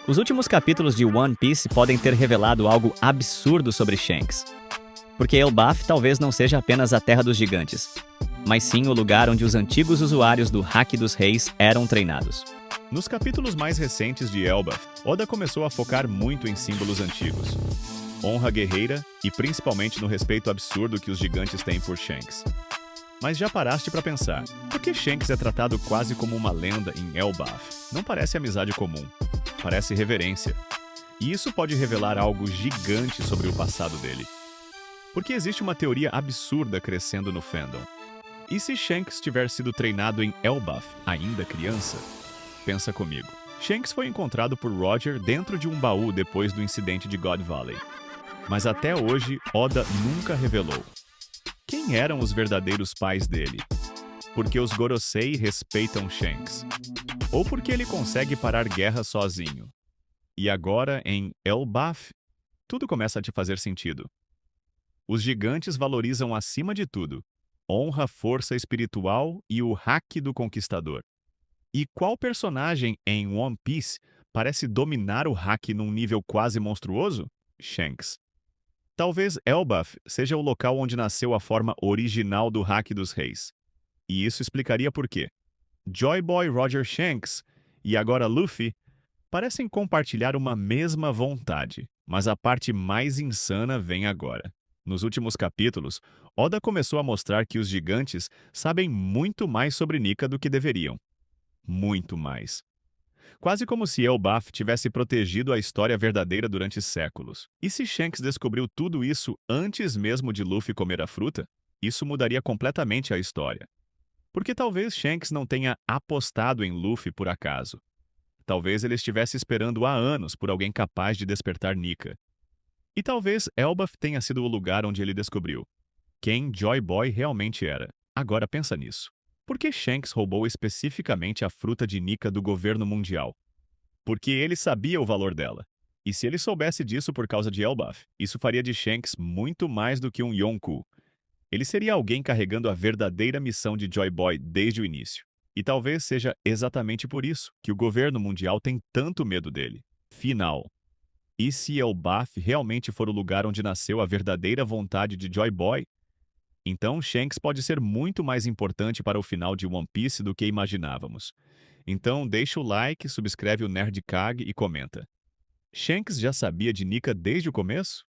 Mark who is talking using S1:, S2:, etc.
S1: Os últimos capítulos de One Piece podem ter revelado algo absurdo sobre Shanks. Porque Elbaf talvez não seja apenas a Terra dos Gigantes, mas sim o lugar onde os antigos usuários do Haki dos Reis eram treinados.
S2: Nos capítulos mais recentes de Elbaf, Oda começou a focar muito em símbolos antigos. Honra guerreira e principalmente no respeito absurdo que os gigantes têm por Shanks. Mas já paraste para pensar, por que Shanks é tratado quase como uma lenda em Elbaf? Não parece amizade comum, parece reverência. E isso pode revelar algo gigante sobre o passado dele. Porque existe uma teoria absurda crescendo no fandom. E se Shanks tiver sido treinado em Elbaf, ainda criança? Pensa comigo. Shanks foi encontrado por Roger dentro de um baú depois do incidente de God Valley. Mas até hoje, Oda nunca revelou. Quem eram os verdadeiros pais dele? Porque os Gorosei respeitam Shanks? Ou porque ele consegue parar guerra sozinho? E agora, em Elbaf, tudo começa a te fazer sentido. Os gigantes valorizam acima de tudo honra, força espiritual e o haki do conquistador. E qual personagem em One Piece parece dominar o haki num nível quase monstruoso? Shanks. Talvez Elbaf seja o local onde nasceu a forma original do Haki dos Reis. E isso explicaria por quê. Joy Boy Roger Shanks e agora Luffy parecem compartilhar uma mesma vontade, mas a parte mais insana vem agora. Nos últimos capítulos, Oda começou a mostrar que os gigantes sabem muito mais sobre Nika do que deveriam. Muito mais. Quase como se Elbaf tivesse protegido a história verdadeira durante séculos. E se Shanks descobriu tudo isso antes mesmo de Luffy comer a fruta? Isso mudaria completamente a história. Porque talvez Shanks não tenha apostado em Luffy por acaso. Talvez ele estivesse esperando há anos por alguém capaz de despertar Nika. E talvez Elbaf tenha sido o lugar onde ele descobriu quem Joy Boy realmente era. Agora pensa nisso. Por que Shanks roubou especificamente a fruta de Nika do governo mundial? Porque ele sabia o valor dela. E se ele soubesse disso por causa de Elbaf, isso faria de Shanks muito mais do que um Yonkou. Ele seria alguém carregando a verdadeira missão de Joy Boy desde o início. E talvez seja exatamente por isso que o governo mundial tem tanto medo dele. Final. E se Elbaf realmente for o lugar onde nasceu a verdadeira vontade de Joy Boy? Então Shanks pode ser muito mais importante para o final de One Piece do que imaginávamos. Então deixa o like, subscreve o Nerdcag e comenta. Shanks já sabia de Nika desde o começo?